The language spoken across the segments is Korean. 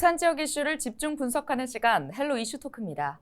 부산 지역 이슈를 집중 분석하는 시간 헬로 이슈 토크입니다.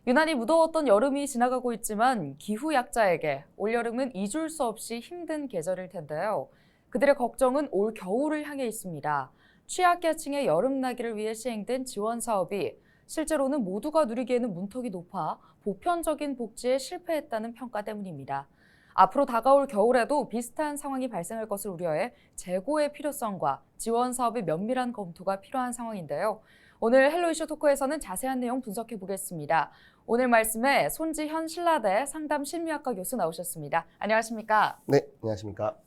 유난히 무더웠던 여름이 지나가고 있지만 기후 약자에게 올여름은 잊을 수 없이 힘든 계절일 텐데요. 그들의 걱정은 올 겨울을 향해 있습니다. 취약계층의 여름나기를 위해 시행된 지원 사업이 실제로는 모두가 누리기에는 문턱이 높아 보편적인 복지에 실패했다는 평가 때문입니다. 앞으로 다가올 겨울에도 비슷한 상황이 발생할 것을 우려해 재고의 필요성과 지원 사업의 면밀한 검토가 필요한 상황인데요. 오늘 헬로 이슈 토크에서는 자세한 내용 분석해 보겠습니다. 오늘 말씀에 손지현 신라대 상담심리학과 교수 나오셨습니다. 안녕하십니까? 네, 안녕하십니까?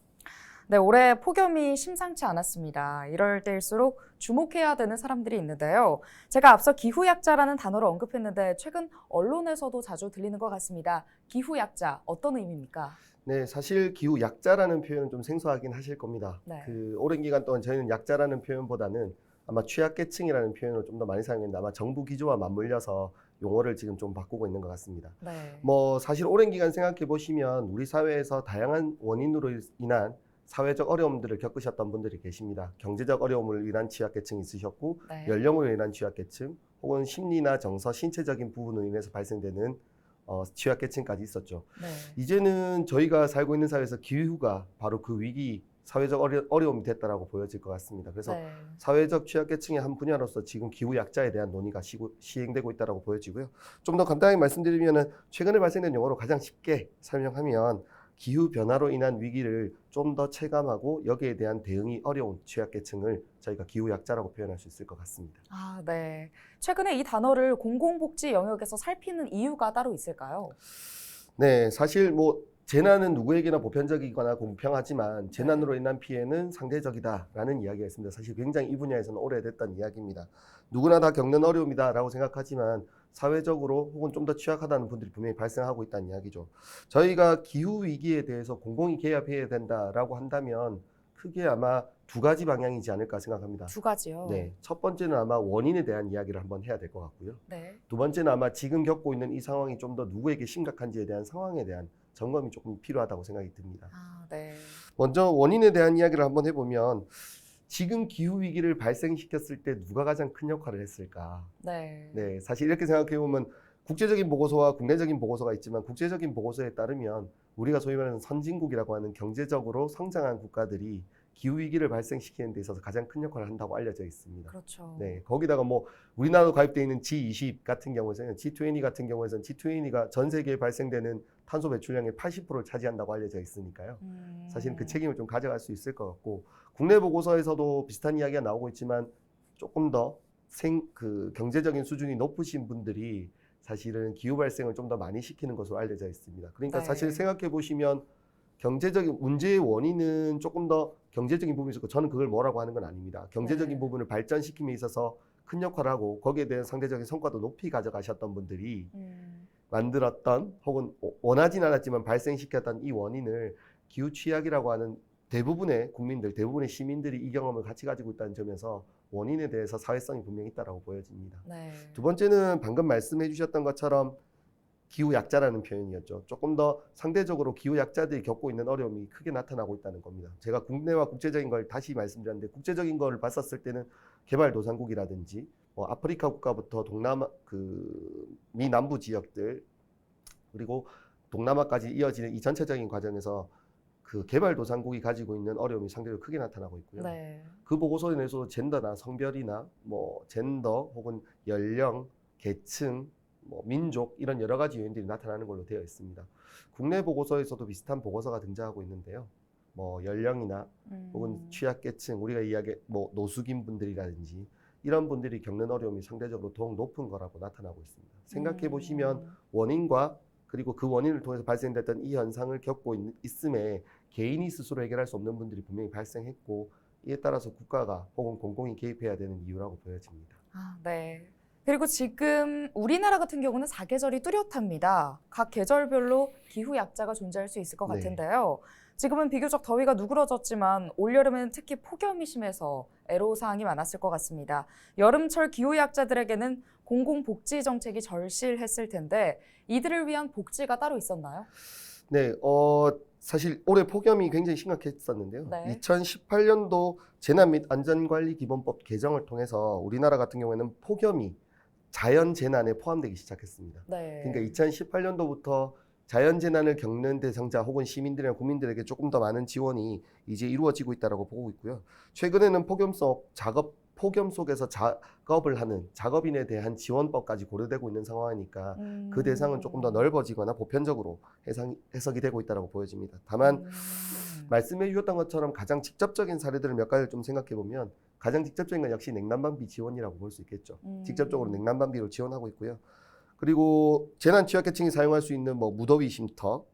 네, 올해 폭염이 심상치 않았습니다. 이럴 때일수록 주목해야 되는 사람들이 있는데요. 제가 앞서 기후약자라는 단어를 언급했는데 최근 언론에서도 자주 들리는 것 같습니다. 기후약자, 어떤 의미입니까? 네, 사실 기후약자라는 표현은 좀 생소하긴 하실 겁니다. 네. 오랜 기간 동안 저희는 약자라는 표현보다는 아마 취약계층이라는 표현을 좀 더 많이 사용했는데 아마 정부 기조와 맞물려서 용어를 지금 좀 바꾸고 있는 것 같습니다. 네. 사실 오랜 기간 생각해 보시면 우리 사회에서 다양한 원인으로 인한 사회적 어려움들을 겪으셨던 분들이 계십니다. 경제적 어려움을 인한 취약계층이 있으셨고, 네. 연령으로 인한 취약계층, 혹은 심리나 정서, 신체적인 부분으로 인해서 발생되는 취약계층까지 있었죠. 네. 이제는 저희가 살고 있는 사회에서 기후가 바로 그 위기, 사회적 어려움이 됐다라고 보여질 것 같습니다. 그래서 네. 사회적 취약계층의 한 분야로서 지금 기후약자에 대한 논의가 시행되고 있다고 보여지고요. 좀 더 간단하게 말씀드리면 최근에 발생된 용어로 가장 쉽게 설명하면 기후변화로 인한 위기를 좀 더 체감하고 여기에 대한 대응이 어려운 취약계층을 저희가 기후약자라고 표현할 수 있을 것 같습니다. 아, 네. 최근에 이 단어를 공공복지 영역에서 살피는 이유가 따로 있을까요? 네, 사실 재난은 누구에게나 보편적이거나 공평하지만 재난으로 인한 피해는 상대적이다라는 이야기가 있습니다. 사실 굉장히 이 분야에서는 오래됐던 이야기입니다. 누구나 다 겪는 어려움이다라고 생각하지만 사회적으로 혹은 좀 더 취약하다는 분들이 분명히 발생하고 있다는 이야기죠. 저희가 기후위기에 대해서 공공이 개입해야 된다라고 한다면 크게 아마 두 가지 방향이지 않을까 생각합니다. 두 가지요. 네, 첫 번째는 아마 원인에 대한 이야기를 한번 해야 될 것 같고요. 네. 두 번째는 아마 지금 겪고 있는 이 상황이 좀 더 누구에게 심각한지에 대한 상황에 대한 점검이 조금 필요하다고 생각이 듭니다. 아, 네. 먼저 원인에 대한 이야기를 한번 해보면 지금 기후위기를 발생시켰을 때 누가 가장 큰 역할을 했을까? 네. 네, 사실 이렇게 생각해보면 국제적인 보고서와 국내적인 보고서가 있지만 국제적인 보고서에 따르면 우리가 소위 말하는 선진국이라고 하는 경제적으로 성장한 국가들이 기후위기를 발생시키는 데 있어서 가장 큰 역할을 한다고 알려져 있습니다. 그렇죠. 네, 거기다가 우리나라도 가입되어 있는 G20 같은 경우에는 G20 같은 경우에는 G20가 전 세계에 발생되는 탄소 배출량의 80%를 차지한다고 알려져 있으니까요. 사실 그 책임을 좀 가져갈 수 있을 것 같고 국내 보고서에서도 비슷한 이야기가 나오고 있지만 조금 더 경제적인 수준이 높으신 분들이 사실은 기후 발생을 좀 더 많이 시키는 것으로 알려져 있습니다. 그러니까 네. 사실 생각해 보시면 경제적인 문제의 원인은 조금 더 경제적인 부분이 있고 저는 그걸 뭐라고 하는 건 아닙니다. 경제적인 네. 부분을 발전시킴에 있어서 큰 역할을 하고 거기에 대한 상대적인 성과도 높이 가져가셨던 분들이 만들었던 혹은 원하진 않았지만 발생시켰던 이 원인을 기후 취약이라고 하는 대부분의 국민들, 대부분의 시민들이 이 경험을 같이 가지고 있다는 점에서 원인에 대해서 사회성이 분명히 있다고 보여집니다. 네. 두 번째는 방금 말씀해 주셨던 것처럼 기후약자라는 표현이었죠. 조금 더 상대적으로 기후약자들이 겪고 있는 어려움이 크게 나타나고 있다는 겁니다. 제가 국내와 국제적인 걸 다시 말씀드렸는데 국제적인 걸 봤었을 때는 개발도상국이라든지 아프리카 국가부터 동남아 미 남부 지역들 그리고 동남아까지 이어지는 이 전체적인 과정에서 그 개발도상국이 가지고 있는 어려움이 상대적으로 크게 나타나고 있고요. 네. 그 보고서에 내서 젠더나 성별이나 젠더 혹은 연령, 계층, 민족 이런 여러 가지 요인들이 나타나는 걸로 되어 있습니다. 국내 보고서에서도 비슷한 보고서가 등장하고 있는데요. 연령이나 혹은 취약계층, 우리가 이야기 노숙인 분들이라든지 이런 분들이 겪는 어려움이 상대적으로 더욱 높은 거라고 나타나고 있습니다. 생각해 보시면 원인과 그리고 그 원인을 통해서 발생됐던 이 현상을 겪고 있음에 개인이 스스로 해결할 수 없는 분들이 분명히 발생했고 이에 따라서 국가가 혹은 공공이 개입해야 되는 이유라고 보여집니다. 아, 네. 그리고 지금 우리나라 같은 경우는 사계절이 뚜렷합니다. 각 계절별로 기후약자가 존재할 수 있을 것 네. 같은데요. 지금은 비교적 더위가 누그러졌지만 올여름에는 특히 폭염이 심해서 애로사항이 많았을 것 같습니다. 여름철 기후약자들에게는 공공복지 정책이 절실했을 텐데 이들을 위한 복지가 따로 있었나요? 네, 사실 올해 폭염이 굉장히 심각했었는데요. 네. 2018년도 재난 및 안전관리기본법 개정을 통해서 우리나라 같은 경우에는 폭염이 자연 재난에 포함되기 시작했습니다. 네. 그러니까 2018년도부터 자연 재난을 겪는 대상자 혹은 시민들이나 국민들에게 조금 더 많은 지원이 이제 이루어지고 있다고 보고 있고요. 최근에는 폭염 속에서 작업을 하는 작업인에 대한 지원법까지 고려되고 있는 상황이니까 그 대상은 조금 더 넓어지거나 보편적으로 해석이 되고 있다고 보여집니다. 다만 말씀해 주셨던 것처럼 가장 직접적인 사례들을 몇 가지를 좀 생각해 보면 가장 직접적인 건 역시 냉난방비 지원이라고 볼 수 있겠죠. 직접적으로 냉난방비를 지원하고 있고요. 그리고 재난 취약계층이 사용할 수 있는 뭐 무더위 쉼터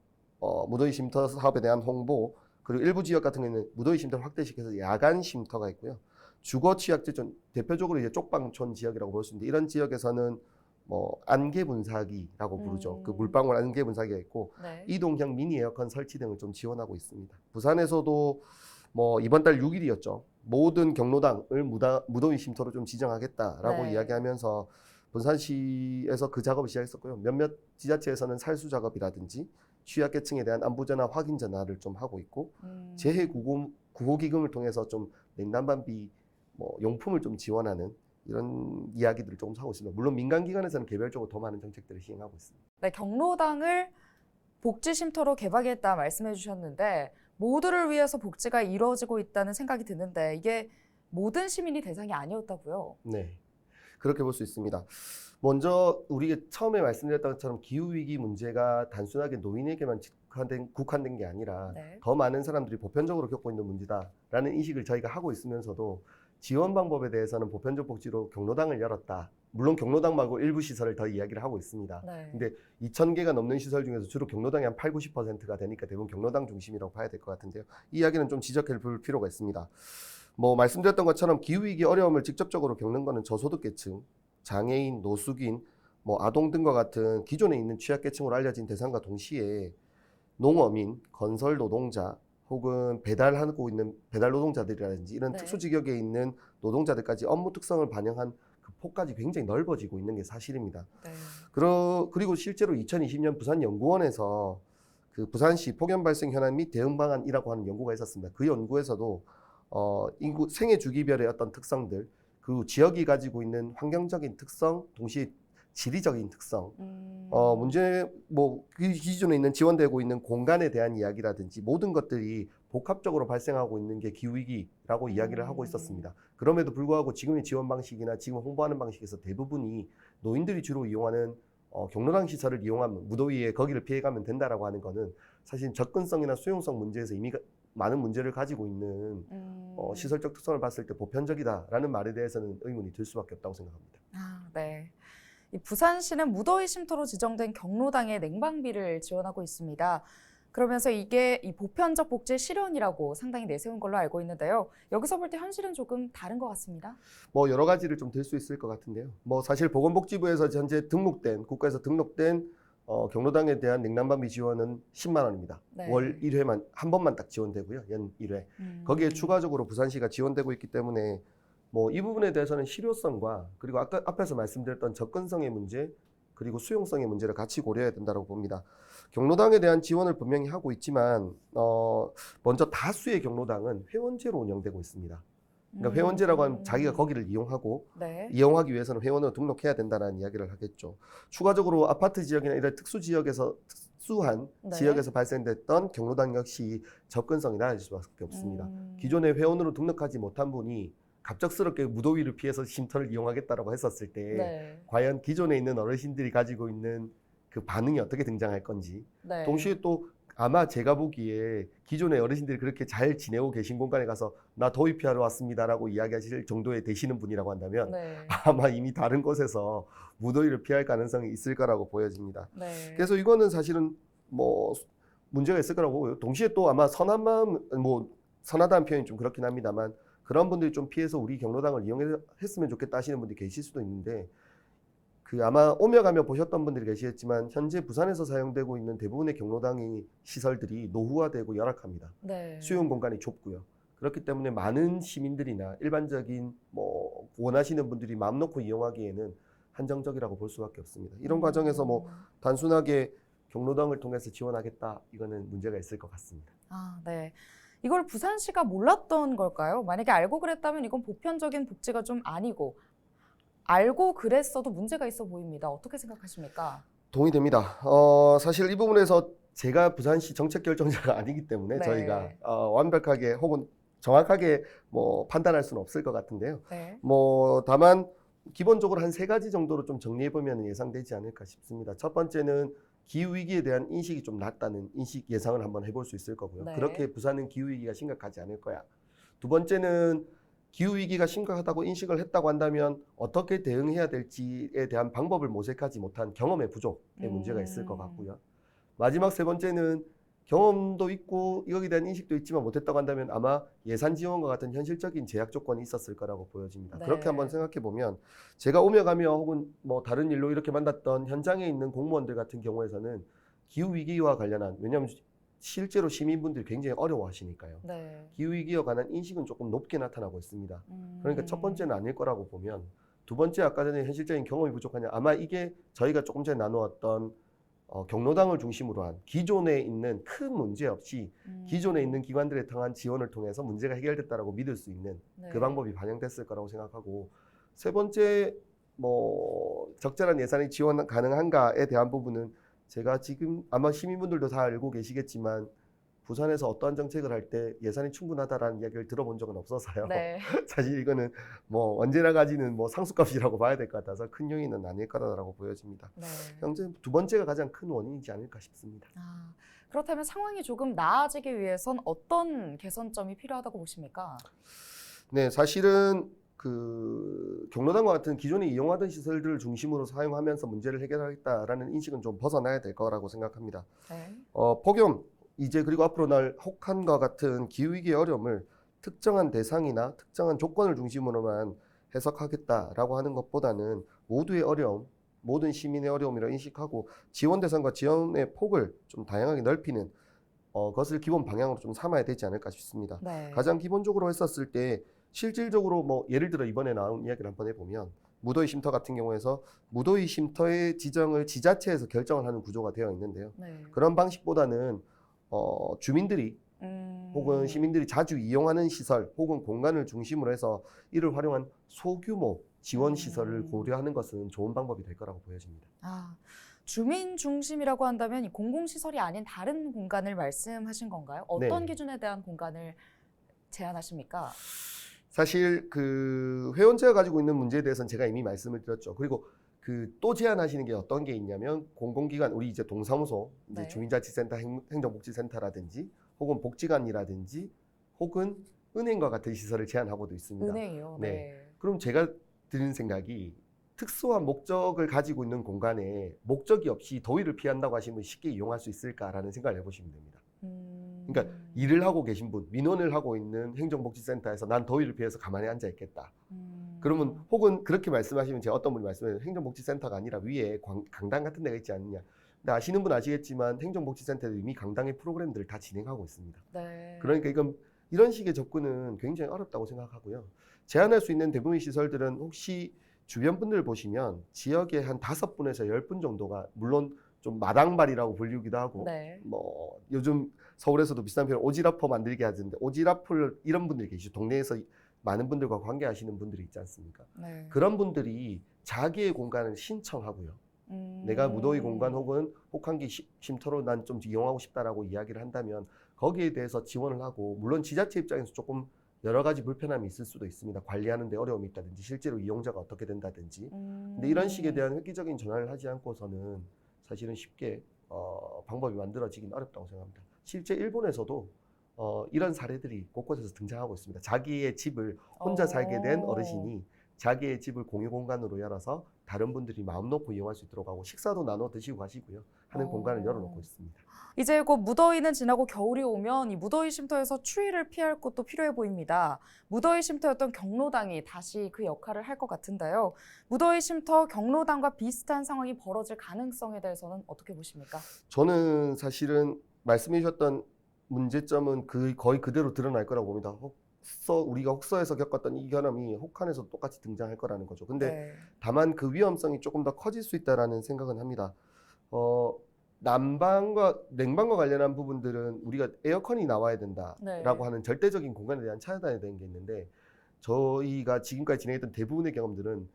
사업에 대한 홍보, 그리고 일부 지역 같은 경우에는 무더위 쉼터를 확대시켜서 야간 쉼터가 있고요. 주거 취약지점 대표적으로 이제 쪽방촌 지역이라고 볼 수 있는데 이런 지역에서는 뭐 안개 분사기라고 부르죠. 그 물방울 안개 분사기가 있고 네. 이동형 미니 에어컨 설치 등을 좀 지원하고 있습니다. 부산에서도 뭐 이번 달 6일이었죠. 모든 경로당을 무더위 쉼터로 좀 지정하겠다라고 네. 이야기하면서 부산시에서 그 작업을 시작했었고요. 몇몇 지자체에서는 살수 작업이라든지 취약계층에 대한 안부 전화 확인 전화를 좀 하고 있고 재해 구호 기금을 통해서 좀 냉난방비 뭐 용품을 좀 지원하는 이런 이야기들을 조금 하고 있습니다. 물론 민간 기관에서는 개별적으로 더 많은 정책들을 시행하고 있습니다. 네, 경로당을 복지 쉼터로 개방했다 말씀해 주셨는데 모두를 위해서 복지가 이루어지고 있다는 생각이 드는데 이게 모든 시민이 대상이 아니었다고요? 네, 그렇게 볼 수 있습니다. 먼저 우리가 처음에 말씀드렸던 것처럼 기후위기 문제가 단순하게 노인에게만 국한된 게 아니라 네. 더 많은 사람들이 보편적으로 겪고 있는 문제다라는 인식을 저희가 하고 있으면서도 지원 방법에 대해서는 보편적 복지로 경로당을 열었다. 물론 경로당 말고 일부 시설을 더 이야기를 하고 있습니다. 네. 근데 2,000개가 넘는 시설 중에서 주로 경로당이 한 8, 90%가 되니까 대부분 경로당 중심이라고 봐야 될 것 같은데요. 이 이야기는 좀 지적해 볼 필요가 있습니다. 뭐 말씀드렸던 것처럼 기후위기 어려움을 직접적으로 겪는 것은 저소득계층, 장애인, 노숙인, 뭐 아동 등과 같은 기존에 있는 취약계층으로 알려진 대상과 동시에 농어민, 건설 노동자, 혹은 배달하고 있는 배달 노동자들이라든지 이런 네. 특수직역에 있는 노동자들까지 업무 특성을 반영한 그 폭까지 굉장히 넓어지고 있는 게 사실입니다. 네. 그리고 실제로 2020년 부산연구원에서 그 부산시 폭염 발생 현안 및 대응 방안이라고 하는 연구가 있었습니다. 그 연구에서도 인구 생애 주기별의 어떤 특성들, 그리고 지역이 가지고 있는 환경적인 특성, 동시에 지리적인 특성, 문제 그 기존에 있는 지원되고 있는 공간에 대한 이야기라든지 모든 것들이 복합적으로 발생하고 있는 게 기후위기라고 이야기를 하고 있었습니다. 그럼에도 불구하고 지금의 지원 방식이나 지금 홍보하는 방식에서 대부분이 노인들이 주로 이용하는 경로당 시설을 이용하면 무더위에 거기를 피해가면 된다라고 하는 거는 사실 접근성이나 수용성 문제에서 이미 많은 문제를 가지고 있는 시설적 특성을 봤을 때 보편적이다라는 말에 대해서는 의문이 들 수밖에 없다고 생각합니다. 아, 네. 이 부산시는 무더위 쉼터로 지정된 경로당에 냉방비를 지원하고 있습니다. 그러면서 이게 이 보편적 복지 실현이라고 상당히 내세운 걸로 알고 있는데요. 여기서 볼 때 현실은 조금 다른 것 같습니다. 뭐 여러 가지를 좀 들 수 있을 것 같은데요. 뭐 사실 보건복지부에서 현재 국가에서 등록된 경로당에 대한 냉난방비 지원은 10만 원입니다. 네. 월 1회만 한 번만 딱 지원되고요. 연 1회. 거기에 추가적으로 부산시가 지원되고 있기 때문에 뭐 이 부분에 대해서는 실효성과 그리고 아까 앞에서 말씀드렸던 접근성의 문제 그리고 수용성의 문제를 같이 고려해야 된다고 봅니다. 경로당에 대한 지원을 분명히 하고 있지만 먼저 다수의 경로당은 회원제로 운영되고 있습니다. 그러니까 회원제라고 하면 자기가 거기를 네. 이용하기 위해서는 회원으로 등록해야 된다는 이야기를 하겠죠. 추가적으로 아파트 지역이나 이런 특수한 네. 지역에서 발생됐던 경로당 역시 접근성이 낮아질 수밖에 없습니다. 기존에 회원으로 등록하지 못한 분이 갑작스럽게 무더위를 피해서 쉼터를 이용하겠다라고 했었을 때 네. 과연 기존에 있는 어르신들이 가지고 있는 그 반응이 어떻게 등장할 건지 네. 동시에 또 아마 제가 보기에 기존의 어르신들이 그렇게 잘 지내고 계신 공간에 가서 나 더위 피하러 왔습니다라고 이야기하실 정도에 되시는 분이라고 한다면 네. 아마 이미 다른 곳에서 무더위를 피할 가능성이 있을 거라고 보여집니다. 네. 그래서 이거는 사실은 뭐 문제가 있을 거라고 보고요. 동시에 또 아마 선한 마음, 뭐 선하다는 표현이 좀 그렇긴 합니다만 그런 분들이 좀 피해서 우리 경로당을 이용했으면 좋겠다 하시는 분들이 계실 수도 있는데 그 아마 오며 가며 보셨던 분들이 계시겠지만 현재 부산에서 사용되고 있는 대부분의 경로당이 시설들이 노후화되고 열악합니다. 네. 수용 공간이 좁고요. 그렇기 때문에 많은 시민들이나 일반적인 뭐 원하시는 분들이 마음 놓고 이용하기에는 한정적이라고 볼 수밖에 없습니다. 이런 과정에서 뭐 단순하게 경로당을 통해서 지원하겠다. 이거는 문제가 있을 것 같습니다. 아, 네. 이걸 부산시가 몰랐던 걸까요? 만약에 알고 그랬다면 이건 보편적인 복지가 좀 아니고 알고 그랬어도 문제가 있어 보입니다. 어떻게 생각하십니까? 동의됩니다. 사실 이 부분에서 제가 부산시 정책 결정자가 아니기 때문에 네. 저희가 완벽하게 혹은 정확하게 뭐 판단할 수는 없을 것 같은데요. 네. 뭐 다만 기본적으로 한 3가지 정도로 좀 정리해 보면 예상되지 않을까 싶습니다. 첫 번째는 기후 위기에 대한 인식이 좀 낮다는 인식 예상을 한번 해볼 수 있을 거고요. 네. 그렇게 부산은 기후 위기가 심각하지 않을 거야. 두 번째는 기후 위기가 심각하다고 인식을 했다고 한다면 어떻게 대응해야 될지에 대한 방법을 모색하지 못한 경험의 부족에 문제가 있을 것 같고요. 마지막 세 번째는 경험도 있고 여기에 대한 인식도 있지만 못했다고 한다면 아마 예산 지원과 같은 현실적인 제약 조건이 있었을 거라고 보여집니다. 네. 그렇게 한번 생각해 보면 제가 오며 가며 혹은 뭐 다른 일로 이렇게 만났던 현장에 있는 공무원들 같은 경우에서는 기후 위기와 관련한, 왜냐하면 실제로 시민분들이 굉장히 어려워하시니까요. 네. 기후 위기와 관한 인식은 조금 높게 나타나고 있습니다. 그러니까 첫 번째는 아닐 거라고 보면, 두 번째 아까 전에 현실적인 경험이 부족하냐, 아마 이게 저희가 조금 전에 나누었던 경로당을 중심으로 한 기존에 있는 큰 문제 없이 기존에 있는 기관들에 통한 지원을 통해서 문제가 해결됐다라고 믿을 수 있는 네. 그 방법이 반영됐을 거라고 생각하고, 세 번째 뭐 적절한 예산이 지원 가능한가에 대한 부분은 제가 지금 아마 시민분들도 다 알고 계시겠지만 부산에서 어떠한 정책을 할 때 예산이 충분하다라는 이야기를 들어본 적은 없어서요. 네. 사실 이거는 뭐 언제나 가지는 뭐 상수값이라고 봐야 될 것 같아서 큰 요인은 아닐 거라고 보여집니다. 네. 현재 두 번째가 가장 큰 원인이지 않을까 싶습니다. 아, 그렇다면 상황이 조금 나아지기 위해선 어떤 개선점이 필요하다고 보십니까? 네, 사실은 그 경로당과 같은 기존에 이용하던 시설들을 중심으로 사용하면서 문제를 해결하겠다라는 인식은 좀 벗어나야 될 거라고 생각합니다. 네. 폭염 이제 그리고 앞으로 날 혹한과 같은 기후위기의 어려움을 특정한 대상이나 특정한 조건을 중심으로만 해석하겠다라고 하는 것보다는 모두의 어려움, 모든 시민의 어려움이라 인식하고 지원 대상과 지원의 폭을 좀 다양하게 넓히는 것을 기본 방향으로 좀 삼아야 되지 않을까 싶습니다. 네. 가장 기본적으로 했었을 때 실질적으로 뭐 예를 들어 이번에 나온 이야기를 한번 해보면 무더위 쉼터 같은 경우에서 무더위 쉼터의 지정을 지자체에서 결정을 하는 구조가 되어 있는데요. 네. 그런 방식보다는 주민들이 혹은 시민들이 자주 이용하는 시설 혹은 공간을 중심으로 해서 이를 활용한 소규모 지원 시설을 고려하는 것은 좋은 방법이 될 거라고 보여집니다. 아, 주민 중심이라고 한다면 이 공공시설이 아닌 다른 공간을 말씀하신 건가요? 어떤 네. 기준에 대한 공간을 제안하십니까? 사실 그 회원제가 가지고 있는 문제에 대해서는 제가 이미 말씀을 드렸죠. 그리고 그 또 제안하시는 게 어떤 게 있냐면 공공기관, 우리 이제 동사무소, 이제 네. 주민자치센터, 행정복지센터라든지 혹은 복지관이라든지 혹은 은행과 같은 시설을 제안하고도 있습니다. 은행이요. 네. 네. 그럼 제가 드는 생각이 특수한 목적을 가지고 있는 공간에 목적이 없이 더위를 피한다고 하시면 쉽게 이용할 수 있을까라는 생각을 해보시면 됩니다. 그러니까 일을 하고 계신 분, 민원을 하고 있는 행정복지센터에서 난 더위를 피해서 가만히 앉아 있겠다. 그러면 혹은 그렇게 말씀하시면 제가 어떤 분이 말씀해요. 행정복지센터가 아니라 위에 강당 같은 데가 있지 않느냐. 근데 아시는 분 아시겠지만 행정복지센터도 이미 강당의 프로그램들을 다 진행하고 있습니다. 네. 그러니까 이건 이런 식의 접근은 굉장히 어렵다고 생각하고요. 제한할 수 있는 대부분의 시설들은 혹시 주변 분들 보시면 지역에 한 5분에서 10분 정도가 물론 좀 마당발이라고 불리기도 하고 네. 뭐 요즘 서울에서도 비슷한 표현 오지라퍼 만들게 하던데 오지라퍼 이런 분들이 계시죠. 동네에서 많은 분들과 관계하시는 분들이 있지 않습니까? 네. 그런 분들이 자기의 공간을 신청하고요. 내가 무더위 공간 혹은 혹한기 쉼터로 난 좀 이용하고 싶다라고 이야기를 한다면 거기에 대해서 지원을 하고, 물론 지자체 입장에서 조금 여러 가지 불편함이 있을 수도 있습니다. 관리하는 데 어려움이 있다든지 실제로 이용자가 어떻게 된다든지. 근데 이런 식에 대한 획기적인 전환을 하지 않고서는 사실은 쉽게 방법이 만들어지긴 어렵다고 생각합니다. 실제 일본에서도 이런 사례들이 곳곳에서 등장하고 있습니다. 자기의 집을 혼자 살게 된 어르신이 자기의 집을 공유 공간으로 열어서 다른 분들이 마음 놓고 이용할 수 있도록 하고 식사도 나눠 드시고 가시고요 하는 공간을 열어놓고 있습니다. 이제 곧 무더위는 지나고 겨울이 오면 이 무더위 쉼터에서 추위를 피할 곳도 필요해 보입니다. 무더위 쉼터였던 경로당이 다시 그 역할을 할 것 같은데요. 무더위 쉼터 경로당과 비슷한 상황이 벌어질 가능성에 대해서는 어떻게 보십니까? 저는 사실은 말씀해 주셨던 문제점은 거의 그대로 드러날 거라고 봅니다. 우리가 혹서에서 겪었던 이 경험이 혹한에서 똑같이 등장할 거라는 거죠. 근데 네. 다만 그 위험성이 조금 더 커질 수 있다라는 생각은 합니다. 난방과 냉방과 관련한 부분들은 우리가 에어컨이 나와야 된다라고 네. 하는 절대적인 공간에 대한 차단이 되는 게 있는데 저희가 지금까지 진행했던 대부분의 경험들은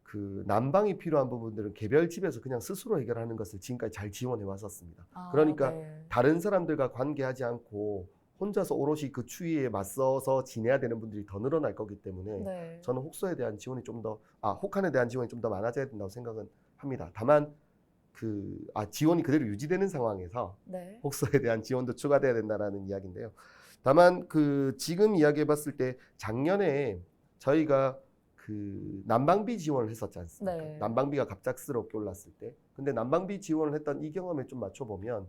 그 난방이 필요한 부분들은 개별 집에서 그냥 스스로 해결하는 것을 지금까지 잘 지원해 왔었습니다. 그러니까 네. 다른 사람들과 관계하지 않고 혼자서 오롯이 그 추위에 맞서서 지내야 되는 분들이 더 늘어날 거기 때문에 네. 저는 혹소에 대한 지원이 좀 더, 혹한에 대한 지원이 좀 더 많아져야 된다고 생각은 합니다. 다만 지원이 그대로 유지되는 상황에서 네. 혹소에 대한 지원도 추가돼야 된다라는 이야기인데요. 다만 지금 이야기해 봤을 때 작년에 저희가 난방비 지원을 했었지 않습니까? 네. 난방비가 갑작스럽게 올랐을 때. 근데 난방비 지원을 했던 이 경험에 좀 맞춰보면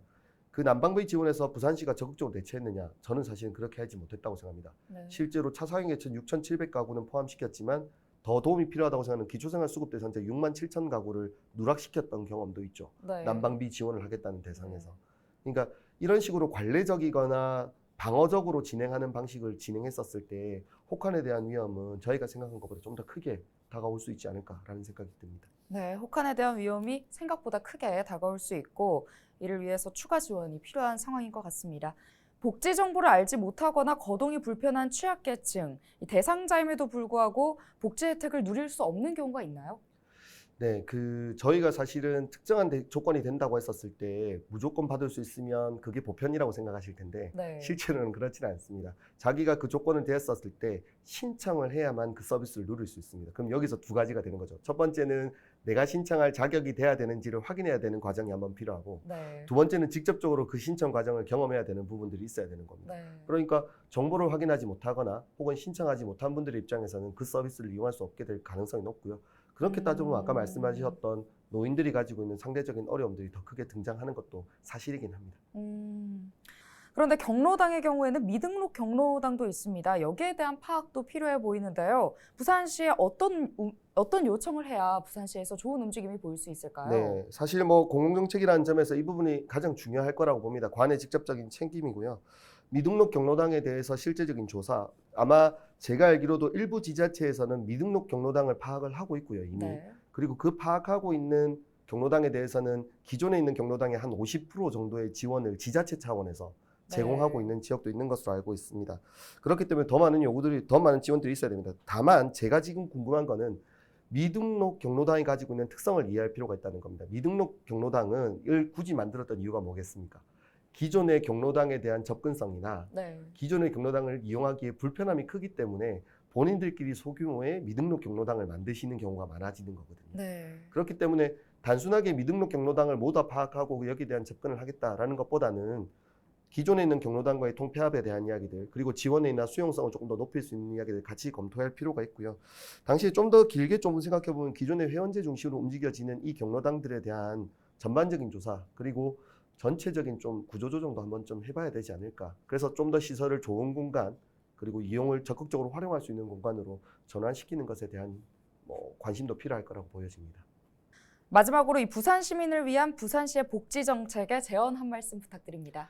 그 난방비 지원에서 부산시가 적극적으로 대처했느냐? 저는 사실은 그렇게 하지 못했다고 생각합니다. 네. 실제로 차상위 계층 6,700가구는 포함시켰지만 더 도움이 필요하다고 생각하는 기초생활수급 대상자 6만 7천 가구를 누락시켰던 경험도 있죠. 네. 난방비 지원을 하겠다는 대상에서. 그러니까 이런 식으로 관례적이거나 방어적으로 진행하는 방식을 진행했었을 때 혹한에 대한 위험은 저희가 생각한 것보다 좀 더 크게 다가올 수 있지 않을까라는 생각이 듭니다. 네, 혹한에 대한 위험이 생각보다 크게 다가올 수 있고 이를 위해서 추가 지원이 필요한 상황인 것 같습니다. 복지 정보를 알지 못하거나 거동이 불편한 취약계층, 이 대상자임에도 불구하고 복지 혜택을 누릴 수 없는 경우가 있나요? 네, 저희가 사실은 특정한 조건이 된다고 했었을 때 무조건 받을 수 있으면 그게 보편이라고 생각하실 텐데 네. 실제로는 그렇지는 않습니다. 자기가 그 조건을 대했었을 때 신청을 해야만 그 서비스를 누릴 수 있습니다. 그럼 여기서 두 가지가 되는 거죠. 첫 번째는 내가 신청할 자격이 돼야 되는지를 확인해야 되는 과정이 한번 필요하고 네. 두 번째는 직접적으로 그 신청 과정을 경험해야 되는 부분들이 있어야 되는 겁니다. 네. 그러니까 정보를 확인하지 못하거나 혹은 신청하지 못한 분들의 입장에서는 그 서비스를 이용할 수 없게 될 가능성이 높고요. 그렇게 따져보면 아까 말씀하셨던 노인들이 가지고 있는 상대적인 어려움들이 더 크게 등장하는 것도 사실이긴 합니다. 그런데 경로당의 경우에는 미등록 경로당도 있습니다. 여기에 대한 파악도 필요해 보이는데요. 부산시에 어떤 요청을 해야 부산시에서 좋은 움직임이 보일 수 있을까요? 네, 사실 뭐 공공정책이라는 점에서 이 부분이 가장 중요할 거라고 봅니다. 관의 직접적인 책임이고요. 미등록 경로당에 대해서 실제적인 조사, 아마 제가 알기로도 일부 지자체에서는 미등록 경로당을 파악을 하고 있고요, 이미. 네. 그리고 그 파악하고 있는 경로당에 대해서는 기존에 있는 경로당의 한 50% 정도의 지원을 지자체 차원에서 제공하고 네. 있는 지역도 있는 것으로 알고 있습니다. 그렇기 때문에 더 많은 지원들이 있어야 됩니다. 다만 제가 지금 궁금한 거는 미등록 경로당이 가지고 있는 특성을 이해할 필요가 있다는 겁니다. 미등록 경로당을 굳이 만들었던 이유가 뭐겠습니까? 기존의 경로당에 대한 접근성이나 네. 기존의 경로당을 이용하기에 불편함이 크기 때문에 본인들끼리 소규모의 미등록 경로당을 만드시는 경우가 많아지는 거거든요. 네. 그렇기 때문에 단순하게 미등록 경로당을 모두 파악하고 여기에 대한 접근을 하겠다라는 것보다는 기존에 있는 경로당과의 통폐합에 대한 이야기들 그리고 지원이나 수용성을 조금 더 높일 수 있는 이야기들 같이 검토할 필요가 있고요. 당시에 좀 더 길게 좀 생각해보면 기존의 회원제 중심으로 움직여지는 이 경로당들에 대한 전반적인 조사 그리고 전체적인 좀 구조조정도 한번 좀 해봐야 되지 않을까. 그래서 좀 더 시설을 좋은 공간 그리고 이용을 적극적으로 활용할 수 있는 공간으로 전환시키는 것에 대한 관심도 필요할 거라고 보여집니다. 마지막으로 이 부산 시민을 위한 부산시의 복지 정책에 제언 한 말씀 부탁드립니다.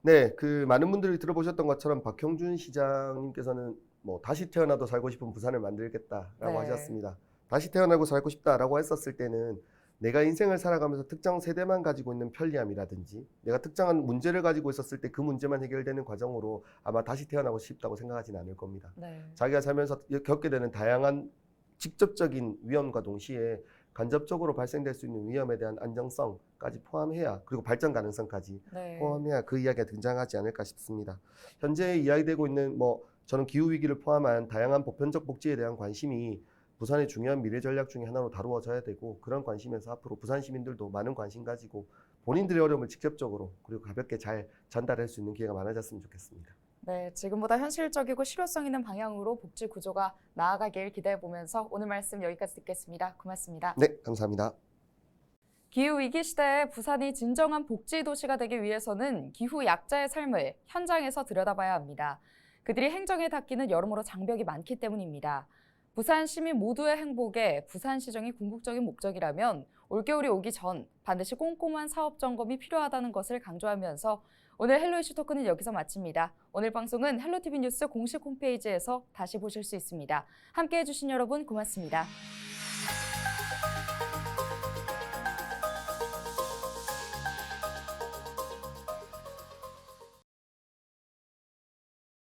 네, 많은 분들이 들어보셨던 것처럼 박형준 시장님께서는 다시 태어나도 살고 싶은 부산을 만들겠다라고 네. 하셨습니다. 다시 태어나고 살고 싶다라고 했었을 때는 내가 인생을 살아가면서 특정 세대만 가지고 있는 편리함이라든지 내가 특정한 문제를 가지고 있었을 때 그 문제만 해결되는 과정으로 아마 다시 태어나고 싶다고 생각하지는 않을 겁니다. 네. 자기가 살면서 겪게 되는 다양한 직접적인 위험과 동시에 간접적으로 발생될 수 있는 위험에 대한 안정성까지 포함해야 그리고 발전 가능성까지 네. 포함해야 그 이야기가 등장하지 않을까 싶습니다. 현재 이야기되고 있는 저는 기후 위기를 포함한 다양한 보편적 복지에 대한 관심이 부산의 중요한 미래 전략 중에 하나로 다루어져야 되고 그런 관심에서 앞으로 부산 시민들도 많은 관심 가지고 본인들의 어려움을 직접적으로 그리고 가볍게 잘 전달할 수 있는 기회가 많아졌으면 좋겠습니다. 네, 지금보다 현실적이고 실효성 있는 방향으로 복지 구조가 나아가길 기대해 보면서 오늘 말씀 여기까지 듣겠습니다. 고맙습니다. 네, 감사합니다. 기후위기 시대에 부산이 진정한 복지 도시가 되기 위해서는 기후 약자의 삶을 현장에서 들여다봐야 합니다. 그들이 행정에 닿기는 여러모로 장벽이 많기 때문입니다. 부산 시민 모두의 행복에 부산시정이 궁극적인 목적이라면 올겨울이 오기 전 반드시 꼼꼼한 사업 점검이 필요하다는 것을 강조하면서 오늘 헬로 이슈 토크는 여기서 마칩니다. 오늘 방송은 헬로티비 뉴스 공식 홈페이지에서 다시 보실 수 있습니다. 함께해 주신 여러분 고맙습니다.